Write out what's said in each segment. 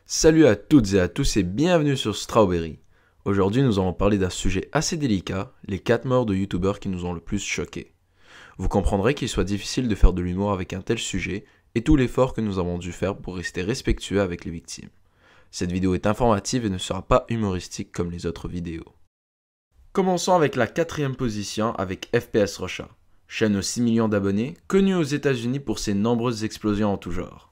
Salut à toutes et à tous et bienvenue sur Strawberry. Aujourd'hui nous allons parler d'un sujet assez délicat, les 4 morts de youtubeurs qui nous ont le plus choqués. Vous comprendrez qu'il soit difficile de faire de l'humour avec un tel sujet et tout l'effort que nous avons dû faire pour rester respectueux avec les victimes. Cette vidéo est informative et ne sera pas humoristique comme les autres vidéos. Commençons avec la 4ème position avec FPS Russia, chaîne aux 6 millions d'abonnés, connue aux États-Unis pour ses nombreuses explosions en tout genre.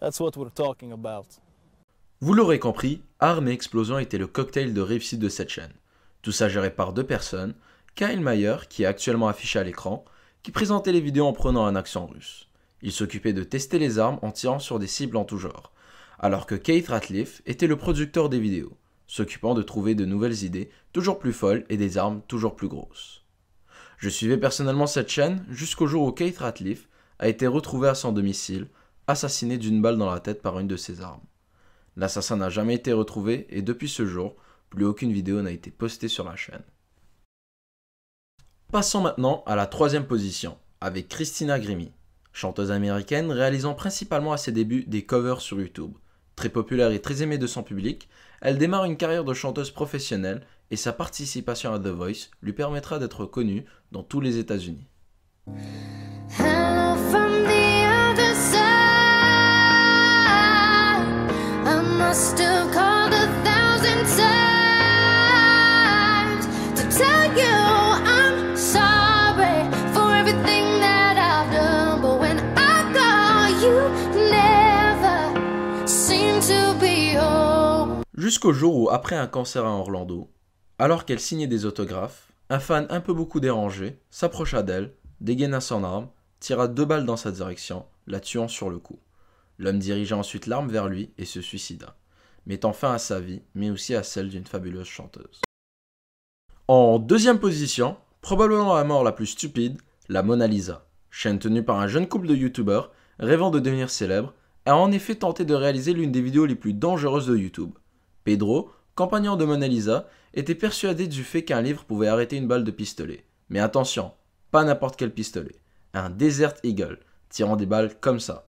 That's what we're talking about. Vous l'aurez compris, Armes et Explosions était le cocktail de réussite de cette chaîne. Tout ça géré par 2 personnes, Kyle Mayer, qui est actuellement affiché à l'écran, qui présentait les vidéos en prenant un accent russe. Il s'occupait de tester les armes en tirant sur des cibles en tout genre, alors que Keith Ratliff était le producteur des vidéos, s'occupant de trouver de nouvelles idées toujours plus folles et des armes toujours plus grosses. Je suivais personnellement cette chaîne jusqu'au jour où Keith Ratliff a été retrouvé à son domicile, assassiné d'une balle dans la tête par une de ses armes. L'assassin n'a jamais été retrouvé et depuis ce jour, plus aucune vidéo n'a été postée sur la chaîne. Passons maintenant à la 3ème position, avec Christina Grimmie, chanteuse américaine réalisant principalement à ses débuts des covers sur YouTube. Très populaire et très aimée de son public, elle démarre une carrière de chanteuse professionnelle et sa participation à The Voice lui permettra d'être connue dans tous les États-Unis. Jusqu'au jour où, après un concert à Orlando, alors qu'elle signait des autographes, un fan un peu beaucoup dérangé s'approcha d'elle, dégaina son arme, tira 2 balles dans sa direction, la tuant sur le coup. L'homme dirigea ensuite l'arme vers lui et se suicida, mettant fin à sa vie, mais aussi à celle d'une fabuleuse chanteuse. En 2ème position, probablement la mort la plus stupide, la Mona Lisa, chaîne tenue par un jeune couple de youtubeurs rêvant de devenir célèbre, a en effet tenté de réaliser l'une des vidéos les plus dangereuses de YouTube. Pedro, compagnon de Mona Lisa, était persuadé du fait qu'un livre pouvait arrêter une balle de pistolet. Mais attention, pas n'importe quel pistolet, un Desert Eagle, tirant des balles comme ça.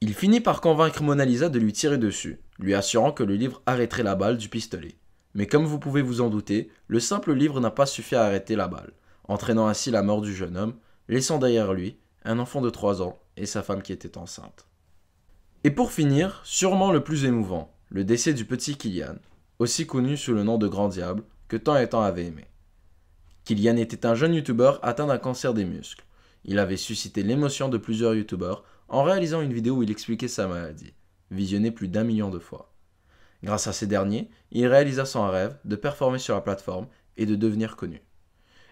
Il finit par convaincre Mona Lisa de lui tirer dessus, lui assurant que le livre arrêterait la balle du pistolet. Mais comme vous pouvez vous en douter, le simple livre n'a pas suffi à arrêter la balle, entraînant ainsi la mort du jeune homme, laissant derrière lui un enfant de 3 ans et sa femme qui était enceinte. Et pour finir, sûrement le plus émouvant, le décès du petit Kylian, aussi connu sous le nom de Grand Diable, que tant et tant avait aimé. Kylian était un jeune youtubeur atteint d'un cancer des muscles. Il avait suscité l'émotion de plusieurs youtubeurs en réalisant une vidéo où il expliquait sa maladie, visionnée plus d'1 million de fois. Grâce à ces derniers, il réalisa son rêve de performer sur la plateforme et de devenir connu.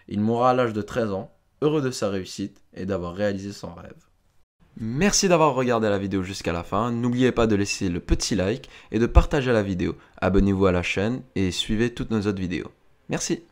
Il mourra à l'âge de 13 ans, heureux de sa réussite et d'avoir réalisé son rêve. Merci d'avoir regardé la vidéo jusqu'à la fin, n'oubliez pas de laisser le petit like et de partager la vidéo, abonnez-vous à la chaîne et suivez toutes nos autres vidéos. Merci.